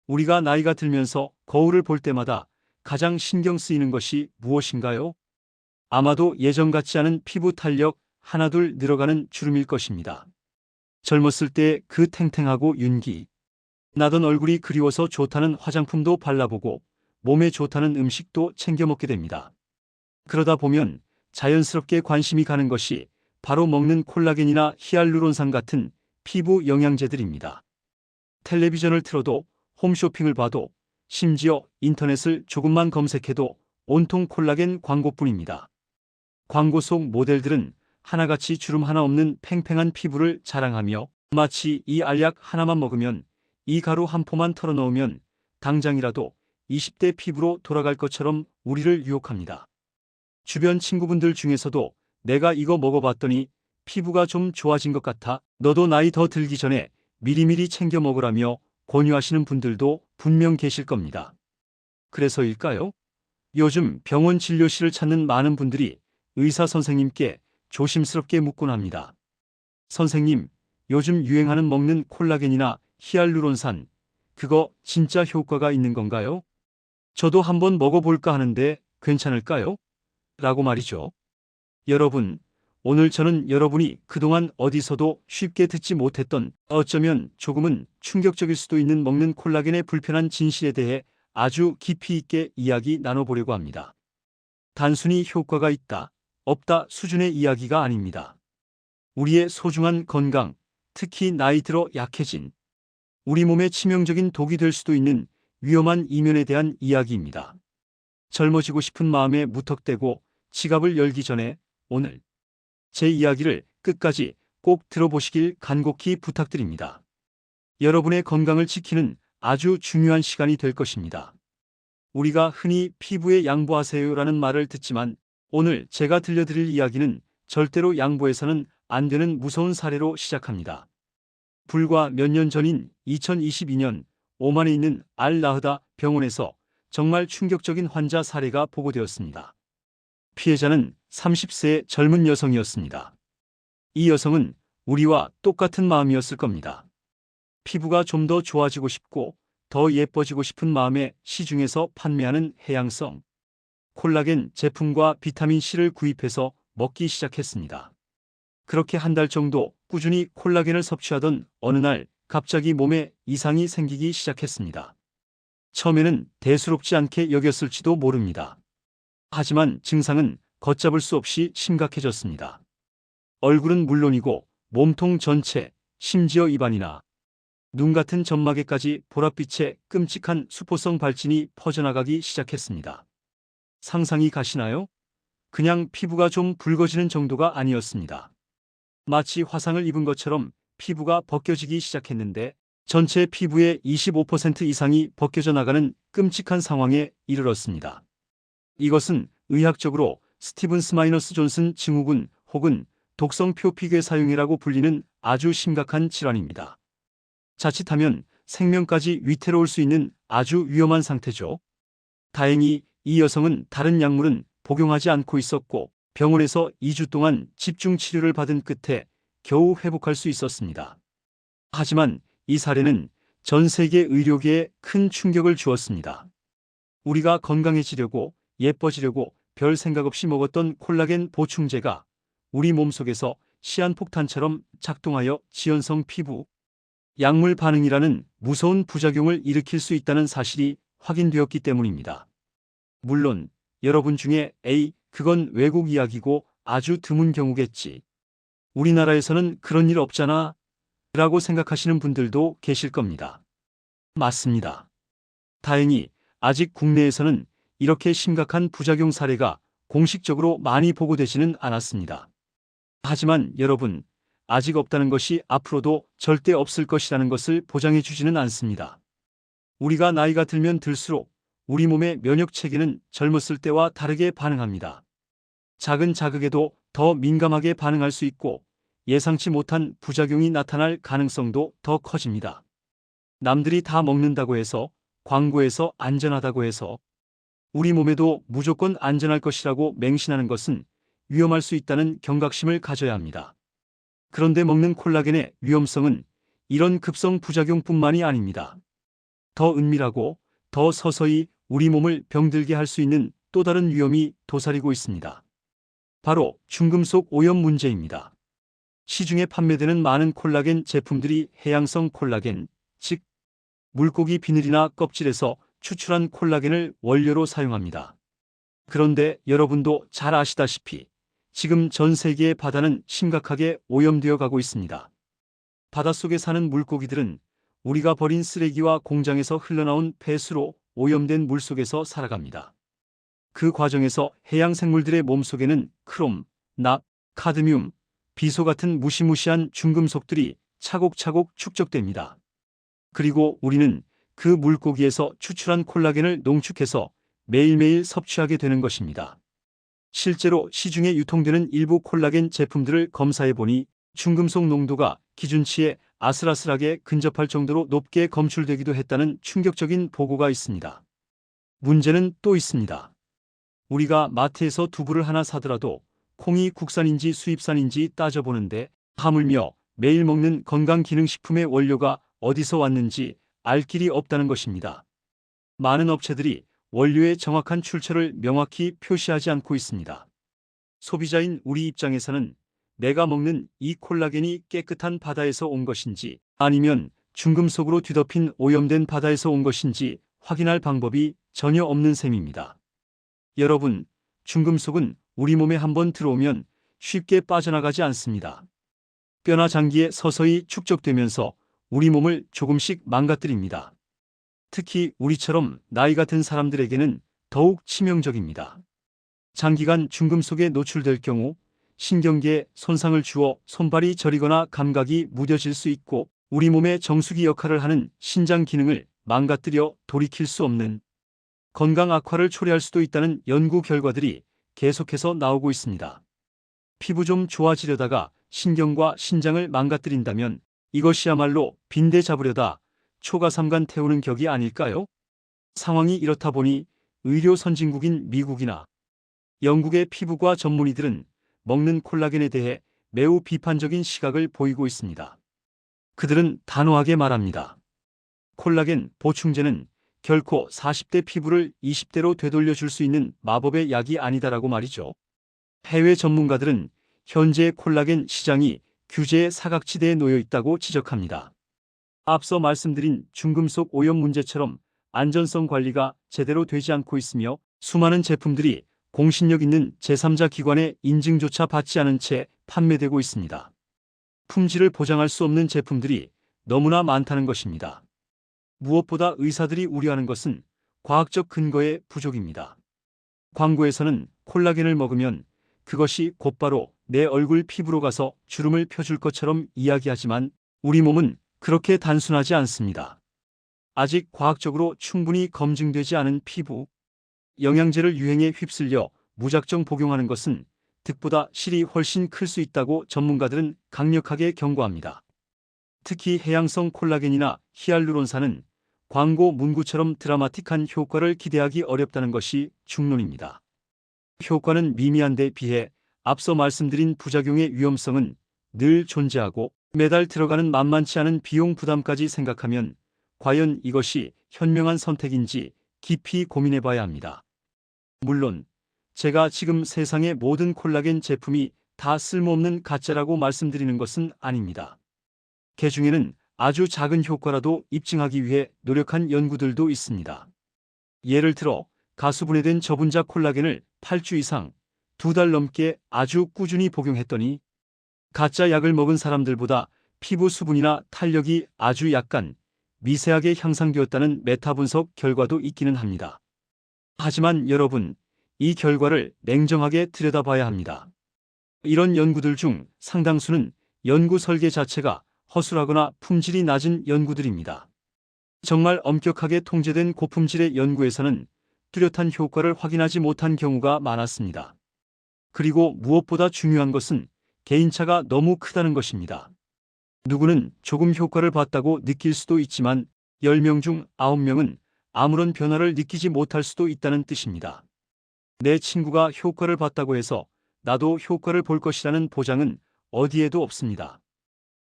우리가 나이가 들면서 거울을 볼 때마다 가장 신경 쓰이는 것이 무엇인가요? 아마도 예전 같지 않은 피부 탄력 하나둘 늘어가는 주름일 것입니다. 젊었을 때 그 탱탱하고 윤기 나던 얼굴이 그리워서 좋다는 화장품도 발라보고 몸에 좋다는 음식도 챙겨 먹게 됩니다. 그러다 보면 자연스럽게 관심이 가는 것이 바로 먹는 콜라겐이나 히알루론산 같은 피부 영양제들입니다. 텔레비전을 틀어도 홈쇼핑을 봐도 심지어 인터넷을 조금만 검색해도 온통 콜라겐 광고뿐입니다. 광고 속 모델들은 하나같이 주름 하나 없는 팽팽한 피부를 자랑하며 마치 이 알약 하나만 먹으면 이 가루 한 포만 털어넣으면 당장이라도 20대 피부로 돌아갈 것처럼 우리를 유혹합니다. 주변 친구분들 중에서도 내가 이거 먹어봤더니 피부가 좀 좋아진 것 같아. 너도 나이 더 들기 전에 미리미리 챙겨 먹으라며 권유하시는 분들도 분명 계실 겁니다. 그래서일까요? 요즘 병원 진료실을 찾는 많은 분들이 의사 선생님께 조심스럽게 묻곤 합니다. 선생님, 요즘 유행하는 먹는 콜라겐이나 히알루론산, 그거 진짜 효과가 있는 건가요? 저도 한번 먹어볼까 하는데 괜찮을까요? 라고 말이죠. 여러분, 오늘 저는 여러분이 그동안 어디서도 쉽게 듣지 못했던 어쩌면 조금은 충격적일 수도 있는 먹는 콜라겐의 불편한 진실에 대해 아주 깊이 있게 이야기 나눠보려고 합니다. 단순히 효과가 있다, 없다 수준의 이야기가 아닙니다. 우리의 소중한 건강, 특히 나이 들어 약해진 우리 몸에 치명적인 독이 될 수도 있는 위험한 이면에 대한 이야기입니다. 젊어지고 싶은 마음에 무턱대고 지갑을 열기 전에 오늘 제 이야기를 끝까지 꼭 들어보시길 간곡히 부탁드립니다. 여러분의 건강을 지키는 아주 중요한 시간이 될 것입니다. 우리가 흔히 피부에 양보하세요라는 말을 듣지만 오늘 제가 들려드릴 이야기는 절대로 양보해서는 안 되는 무서운 사례로 시작합니다. 불과 몇 년 전인 2022년 오만에 있는 알-라흐다 병원에서 정말 충격적인 환자 사례가 보고되었습니다. 피해자는 30세의 젊은 여성이었습니다. 이 여성은 우리와 똑같은 마음이었을 겁니다. 피부가 좀 더 좋아지고 싶고 더 예뻐지고 싶은 마음에 시중에서 판매하는 해양성 콜라겐 제품과 비타민C를 구입해서 먹기 시작했습니다. 그렇게 한 달 정도 꾸준히 콜라겐을 섭취하던 어느 날 갑자기 몸에 이상이 생기기 시작했습니다. 처음에는 대수롭지 않게 여겼을지도 모릅니다. 하지만 증상은 걷잡을 수 없이 심각해졌습니다. 얼굴은 물론이고 몸통 전체, 심지어 입안이나 눈 같은 점막에까지 보랏빛의 끔찍한 수포성 발진이 퍼져나가기 시작했습니다. 상상이 가시나요? 그냥 피부가 좀 붉어지는 정도가 아니었습니다. 마치 화상을 입은 것처럼 피부가 벗겨지기 시작했는데 전체 피부의 25% 이상이 벗겨져 나가는 끔찍한 상황에 이르렀습니다. 이것은 의학적으로 스티븐스 마이너스 존슨 증후군 혹은 독성 표피계 사용이라고 불리는 아주 심각한 질환입니다. 자칫하면 생명까지 위태로울 수 있는 아주 위험한 상태죠. 다행히 이 여성은 다른 약물은 복용하지 않고 있었고 병원에서 2주 동안 집중 치료를 받은 끝에 겨우 회복할 수 있었습니다. 하지만 이 사례는 전 세계 의료계에 큰 충격을 주었습니다. 우리가 건강해지려고 예뻐지려고 별 생각 없이 먹었던 콜라겐 보충제가 우리 몸속에서 시한폭탄처럼 작동하여 지연성 피부, 약물 반응이라는 무서운 부작용을 일으킬 수 있다는 사실이 확인되었기 때문입니다. 물론 여러분 중에 에이, 그건 외국 이야기고 아주 드문 경우겠지. 우리나라에서는 그런 일 없잖아 라고 생각하시는 분들도 계실 겁니다. 맞습니다. 다행히 아직 국내에서는 이렇게 심각한 부작용 사례가 공식적으로 많이 보고되지는 않았습니다. 하지만 여러분, 아직 없다는 것이 앞으로도 절대 없을 것이라는 것을 보장해 주지는 않습니다. 우리가 나이가 들면 들수록 우리 몸의 면역 체계는 젊었을 때와 다르게 반응합니다. 작은 자극에도 더 민감하게 반응할 수 있고 예상치 못한 부작용이 나타날 가능성도 더 커집니다. 남들이 다 먹는다고 해서, 광고에서 안전하다고 해서 우리 몸에도 무조건 안전할 것이라고 맹신하는 것은 위험할 수 있다는 경각심을 가져야 합니다. 그런데 먹는 콜라겐의 위험성은 이런 급성 부작용뿐만이 아닙니다. 더 은밀하고 더 서서히 우리 몸을 병들게 할 수 있는 또 다른 위험이 도사리고 있습니다. 바로 중금속 오염 문제입니다. 시중에 판매되는 많은 콜라겐 제품들이 해양성 콜라겐, 즉 물고기 비늘이나 껍질에서 추출한 콜라겐을 원료로 사용합니다. 그런데 여러분도 잘 아시다시피 지금 전 세계의 바다는 심각하게 오염되어 가고 있습니다. 바닷속에 사는 물고기들은 우리가 버린 쓰레기와 공장에서 흘러나온 폐수로 오염된 물속에서 살아갑니다. 그 과정에서 해양 생물들의 몸속에는 크롬, 납, 카드뮴, 비소 같은 무시무시한 중금속들이 차곡차곡 축적됩니다. 그리고 우리는 그 물고기에서 추출한 콜라겐을 농축해서 매일매일 섭취하게 되는 것입니다. 실제로 시중에 유통되는 일부 콜라겐 제품들을 검사해보니 중금속 농도가 기준치에 아슬아슬하게 근접할 정도로 높게 검출되기도 했다는 충격적인 보고가 있습니다. 문제는 또 있습니다. 우리가 마트에서 두부를 하나 사더라도 콩이 국산인지 수입산인지 따져보는데 하물며 매일 먹는 건강기능식품의 원료가 어디서 왔는지 알 길이 없다는 것입니다. 많은 업체들이 원료의 정확한 출처를 명확히 표시하지 않고 있습니다. 소비자인 우리 입장에서는 내가 먹는 이 콜라겐이 깨끗한 바다에서 온 것인지 아니면 중금속으로 뒤덮인 오염된 바다에서 온 것인지 확인할 방법이 전혀 없는 셈입니다. 여러분, 중금속은 우리 몸에 한번 들어오면 쉽게 빠져나가지 않습니다. 뼈나 장기에 서서히 축적되면서 우리 몸을 조금씩 망가뜨립니다. 특히 우리처럼 나이가 든 사람들에게는 더욱 치명적입니다. 장기간 중금속에 노출될 경우 신경계에 손상을 주어 손발이 저리거나 감각이 무뎌질 수 있고 우리 몸의 정수기 역할을 하는 신장 기능을 망가뜨려 돌이킬 수 없는 건강 악화를 초래할 수도 있다는 연구 결과들이 계속해서 나오고 있습니다. 피부 좀 좋아지려다가 신경과 신장을 망가뜨린다면 이것이야말로 빈대 잡으려다 초가삼간 태우는 격이 아닐까요? 상황이 이렇다 보니 의료 선진국인 미국이나 영국의 피부과 전문의들은 먹는 콜라겐에 대해 매우 비판적인 시각을 보이고 있습니다. 그들은 단호하게 말합니다. 콜라겐 보충제는 결코 40대 피부를 20대로 되돌려줄 수 있는 마법의 약이 아니다라고 말이죠. 해외 전문가들은 현재 콜라겐 시장이 규제의 사각지대에 놓여 있다고 지적합니다. 앞서 말씀드린 중금속 오염 문제처럼 안전성 관리가 제대로 되지 않고 있으며 수많은 제품들이 공신력 있는 제3자 기관의 인증조차 받지 않은 채 판매되고 있습니다. 품질을 보장할 수 없는 제품들이 너무나 많다는 것입니다. 무엇보다 의사들이 우려하는 것은 과학적 근거의 부족입니다. 광고에서는 콜라겐을 먹으면 그것이 곧바로 내 얼굴 피부로 가서 주름을 펴줄 것처럼 이야기하지만 우리 몸은 그렇게 단순하지 않습니다. 아직 과학적으로 충분히 검증되지 않은 피부, 영양제를 유행에 휩쓸려 무작정 복용하는 것은 득보다 실이 훨씬 클 수 있다고 전문가들은 강력하게 경고합니다. 특히 해양성 콜라겐이나 히알루론산은 광고 문구처럼 드라마틱한 효과를 기대하기 어렵다는 것이 중론입니다. 효과는 미미한 데 비해 앞서 말씀드린 부작용의 위험성은 늘 존재하고 매달 들어가는 만만치 않은 비용 부담까지 생각하면 과연 이것이 현명한 선택인지 깊이 고민해 봐야 합니다. 물론 제가 지금 세상의 모든 콜라겐 제품이 다 쓸모없는 가짜라고 말씀드리는 것은 아닙니다. 그 중에는 아주 작은 효과라도 입증하기 위해 노력한 연구들도 있습니다. 예를 들어 가수분해된 저분자 콜라겐을 8주 이상 2달 넘게 아주 꾸준히 복용했더니 가짜 약을 먹은 사람들보다 피부 수분이나 탄력이 아주 약간 미세하게 향상되었다는 메타 분석 결과도 있기는 합니다. 하지만 여러분, 이 결과를 냉정하게 들여다봐야 합니다. 이런 연구들 중 상당수는 연구 설계 자체가 허술하거나 품질이 낮은 연구들입니다. 정말 엄격하게 통제된 고품질의 연구에서는 뚜렷한 효과를 확인하지 못한 경우가 많았습니다. 그리고 무엇보다 중요한 것은 개인차가 너무 크다는 것입니다. 누구는 조금 효과를 봤다고 느낄 수도 있지만 10명 중 9명은 아무런 변화를 느끼지 못할 수도 있다는 뜻입니다. 내 친구가 효과를 봤다고 해서 나도 효과를 볼 것이라는 보장은 어디에도 없습니다.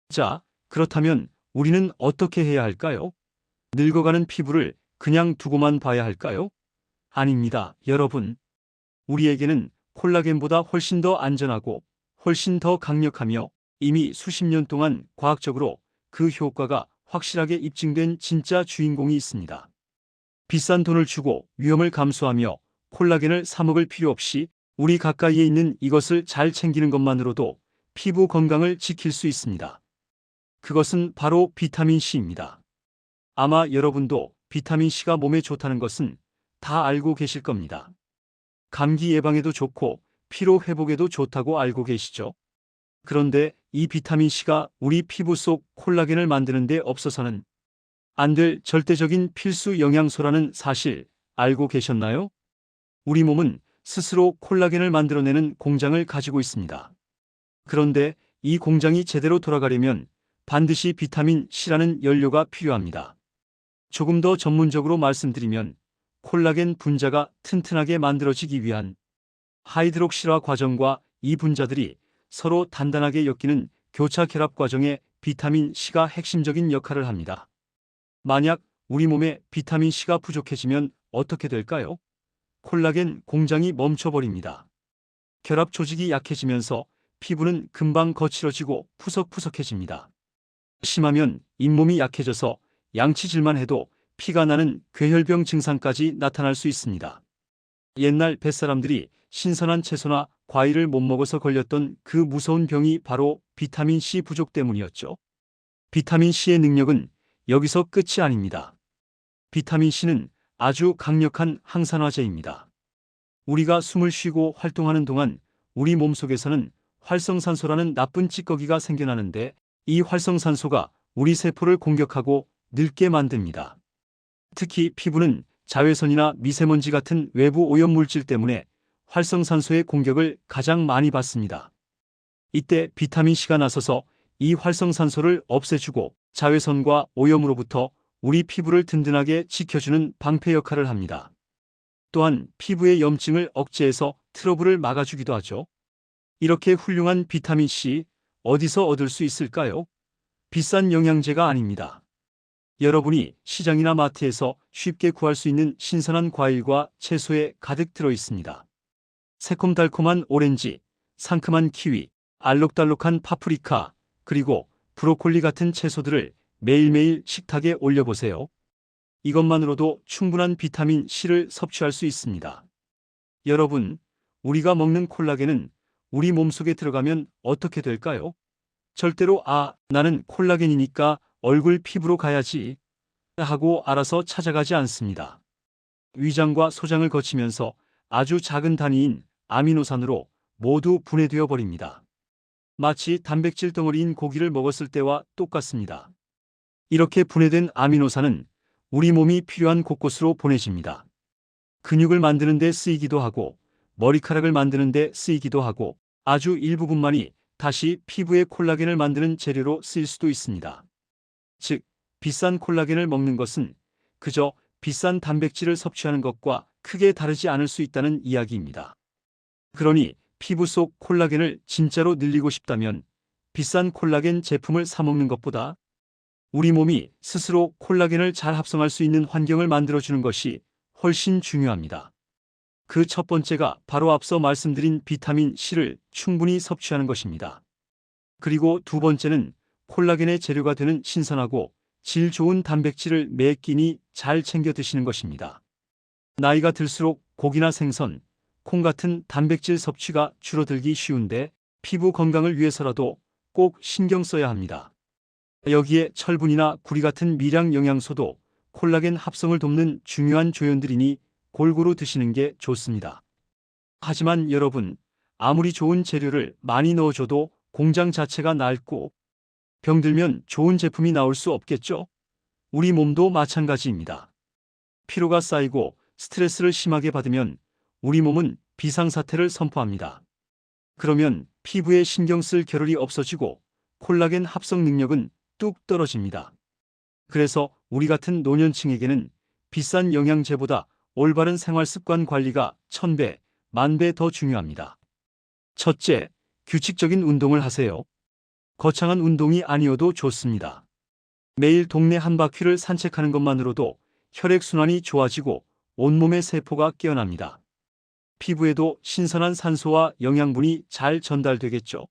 자, 그렇다면 우리는 어떻게 해야 할까요? 늙어가는 피부를 그냥 두고만 봐야 할까요? 아닙니다, 여러분. 우리에게는 콜라겐보다 훨씬 더 안전하고 훨씬 더 강력하며 이미 수십 년 동안 과학적으로 그 효과가 확실하게 입증된 진짜 주인공이 있습니다. 비싼 돈을 주고 위험을 감수하며 콜라겐을 사 먹을 필요 없이 우리 가까이에 있는 이것을 잘 챙기는 것만으로도 피부 건강을 지킬 수 있습니다. 그것은 바로 비타민 C입니다. 아마 여러분도 비타민 C가 몸에 좋다는 것은 다 알고 계실 겁니다. 감기 예방에도 좋고 피로 회복에도 좋다고 알고 계시죠? 그런데 이 비타민 C가 우리 피부 속 콜라겐을 만드는 데 없어서는 안 될 절대적인 필수 영양소라는 사실 알고 계셨나요? 우리 몸은 스스로 콜라겐을 만들어내는 공장을 가지고 있습니다. 그런데 이 공장이 제대로 돌아가려면 반드시 비타민 C라는 연료가 필요합니다. 조금 더 전문적으로 말씀드리면 콜라겐 분자가 튼튼하게 만들어지기 위한 하이드록실화 과정과 이 분자들이 서로 단단하게 엮이는 교차 결합 과정에 비타민 C가 핵심적인 역할을 합니다. 만약 우리 몸에 비타민 C가 부족해지면 어떻게 될까요? 콜라겐 공장이 멈춰버립니다. 결합 조직이 약해지면서 피부는 금방 거칠어지고 푸석푸석해집니다. 심하면 잇몸이 약해져서 양치질만 해도 피가 나는 괴혈병 증상까지 나타날 수 있습니다. 옛날 뱃사람들이 신선한 채소나 과일을 못 먹어서 걸렸던 그 무서운 병이 바로 비타민 C 부족 때문이었죠. 비타민 C의 능력은 여기서 끝이 아닙니다. 비타민 C는 아주 강력한 항산화제입니다. 우리가 숨을 쉬고 활동하는 동안 우리 몸속에서는 활성산소라는 나쁜 찌꺼기가 생겨나는데 이 활성산소가 우리 세포를 공격하고 늙게 만듭니다. 특히 피부는 자외선이나 미세먼지 같은 외부 오염물질 때문에 활성산소의 공격을 가장 많이 받습니다. 이때 비타민 C가 나서서 이 활성산소를 없애주고 자외선과 오염으로부터 우리 피부를 든든하게 지켜주는 방패 역할을 합니다. 또한 피부의 염증을 억제해서 트러블을 막아주기도 하죠. 이렇게 훌륭한 비타민 C 어디서 얻을 수 있을까요? 비싼 영양제가 아닙니다. 여러분이 시장이나 마트에서 쉽게 구할 수 있는 신선한 과일과 채소에 가득 들어 있습니다. 새콤달콤한 오렌지, 상큼한 키위, 알록달록한 파프리카, 그리고 브로콜리 같은 채소들을 매일매일 식탁에 올려보세요. 이것만으로도 충분한 비타민 C를 섭취할 수 있습니다. 여러분, 우리가 먹는 콜라겐은 우리 몸속에 들어가면 어떻게 될까요? 절대로 나는 콜라겐이니까 얼굴 피부로 가야지 하고 알아서 찾아가지 않습니다. 위장과 소장을 거치면서 아주 작은 단위인 아미노산으로 모두 분해되어 버립니다. 마치 단백질 덩어리인 고기를 먹었을 때와 똑같습니다. 이렇게 분해된 아미노산은 우리 몸이 필요한 곳곳으로 보내집니다. 근육을 만드는 데 쓰이기도 하고 머리카락을 만드는 데 쓰이기도 하고 아주 일부분만이 다시 피부의 콜라겐을 만드는 재료로 쓰일 수도 있습니다. 즉, 비싼 콜라겐을 먹는 것은 그저 비싼 단백질을 섭취하는 것과 크게 다르지 않을 수 있다는 이야기입니다. 그러니 피부 속 콜라겐을 진짜로 늘리고 싶다면 비싼 콜라겐 제품을 사 먹는 것보다 우리 몸이 스스로 콜라겐을 잘 합성할 수 있는 환경을 만들어주는 것이 훨씬 중요합니다. 그 첫 번째가 바로 앞서 말씀드린 비타민 C를 충분히 섭취하는 것입니다. 그리고 두 번째는 콜라겐의 재료가 되는 신선하고 질 좋은 단백질을 매 끼니 잘 챙겨 드시는 것입니다. 나이가 들수록 고기나 생선, 콩 같은 단백질 섭취가 줄어들기 쉬운데 피부 건강을 위해서라도 꼭 신경 써야 합니다. 여기에 철분이나 구리 같은 미량 영양소도 콜라겐 합성을 돕는 중요한 조연들이니 골고루 드시는 게 좋습니다. 하지만 여러분, 아무리 좋은 재료를 많이 넣어줘도 공장 자체가 낡고 병들면 좋은 제품이 나올 수 없겠죠? 우리 몸도 마찬가지입니다. 피로가 쌓이고 스트레스를 심하게 받으면 우리 몸은 비상사태를 선포합니다. 그러면 피부에 신경 쓸 겨를이 없어지고 콜라겐 합성 능력은 뚝 떨어집니다. 그래서 우리 같은 노년층에게는 비싼 영양제보다 올바른 생활 습관 관리가 1000배, 10,000배 더 중요합니다. 첫째, 규칙적인 운동을 하세요. 거창한 운동이 아니어도 좋습니다. 매일 동네 한 바퀴를 산책하는 것만으로도 혈액순환이 좋아지고 온몸의 세포가 깨어납니다. 피부에도 신선한 산소와 영양분이 잘 전달되겠죠.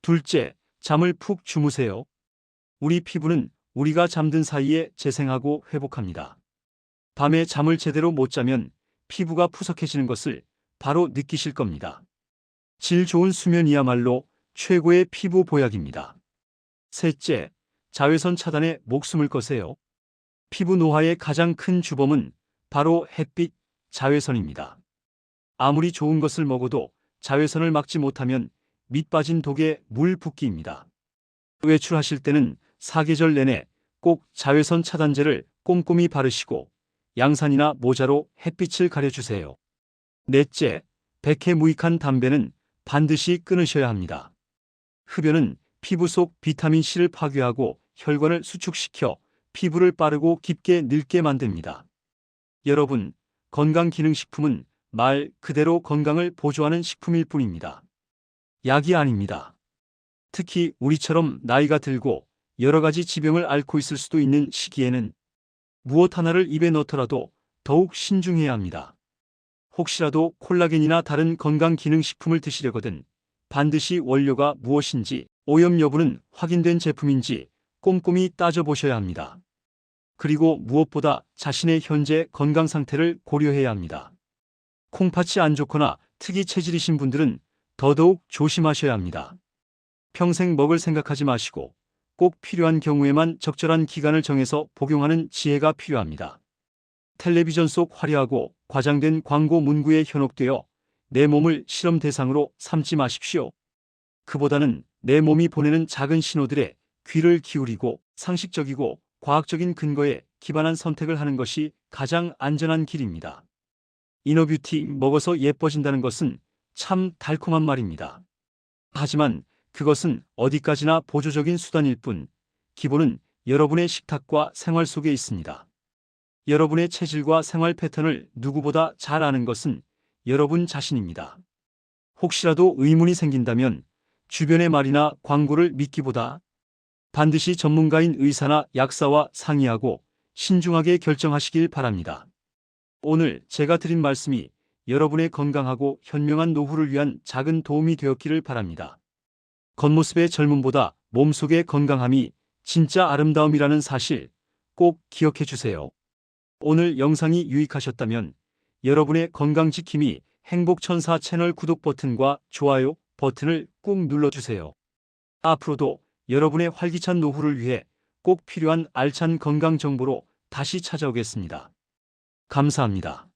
둘째, 잠을 푹 주무세요. 우리 피부는 우리가 잠든 사이에 재생하고 회복합니다. 밤에 잠을 제대로 못 자면 피부가 푸석해지는 것을 바로 느끼실 겁니다. 질 좋은 수면이야말로 최고의 피부 보약입니다. 셋째, 자외선 차단에 목숨을 거세요. 피부 노화의 가장 큰 주범은 바로 햇빛, 자외선입니다. 아무리 좋은 것을 먹어도 자외선을 막지 못하면 밑 빠진 독에 물 붓기입니다. 외출하실 때는 사계절 내내 꼭 자외선 차단제를 꼼꼼히 바르시고 양산이나 모자로 햇빛을 가려주세요. 넷째, 백해무익한 담배는 반드시 끊으셔야 합니다. 흡연은 피부 속 비타민C를 파괴하고 혈관을 수축시켜 피부를 빠르고 깊게 늙게 만듭니다. 여러분, 건강기능식품은 말 그대로 건강을 보조하는 식품일 뿐입니다. 약이 아닙니다. 특히 우리처럼 나이가 들고 여러 가지 지병을 앓고 있을 수도 있는 시기에는 무엇 하나를 입에 넣더라도 더욱 신중해야 합니다. 혹시라도 콜라겐이나 다른 건강기능식품을 드시려거든 반드시 원료가 무엇인지, 오염 여부는 확인된 제품인지 꼼꼼히 따져보셔야 합니다. 그리고 무엇보다 자신의 현재 건강 상태를 고려해야 합니다. 콩팥이 안 좋거나 특이 체질이신 분들은 더더욱 조심하셔야 합니다. 평생 먹을 생각하지 마시고 꼭 필요한 경우에만 적절한 기간을 정해서 복용하는 지혜가 필요합니다. 텔레비전 속 화려하고 과장된 광고 문구에 현혹되어 내 몸을 실험 대상으로 삼지 마십시오. 그보다는 내 몸이 보내는 작은 신호들에 귀를 기울이고 상식적이고 과학적인 근거에 기반한 선택을 하는 것이 가장 안전한 길입니다. 이너뷰티 먹어서 예뻐진다는 것은 참 달콤한 말입니다. 하지만 그것은 어디까지나 보조적인 수단일 뿐, 기본은 여러분의 식탁과 생활 속에 있습니다. 여러분의 체질과 생활 패턴을 누구보다 잘 아는 것은 여러분 자신입니다. 혹시라도 의문이 생긴다면 주변의 말이나 광고를 믿기보다 반드시 전문가인 의사나 약사와 상의하고 신중하게 결정하시길 바랍니다. 오늘 제가 드린 말씀이 여러분의 건강하고 현명한 노후를 위한 작은 도움이 되었기를 바랍니다. 겉모습의 젊음보다 몸속의 건강함이 진짜 아름다움이라는 사실 꼭 기억해 주세요. 오늘 영상이 유익하셨다면 여러분의 건강지킴이 행복천사 채널 구독 버튼과 좋아요 버튼을 꾹 눌러주세요. 앞으로도 여러분의 활기찬 노후를 위해 꼭 필요한 알찬 건강 정보로 다시 찾아오겠습니다. 감사합니다.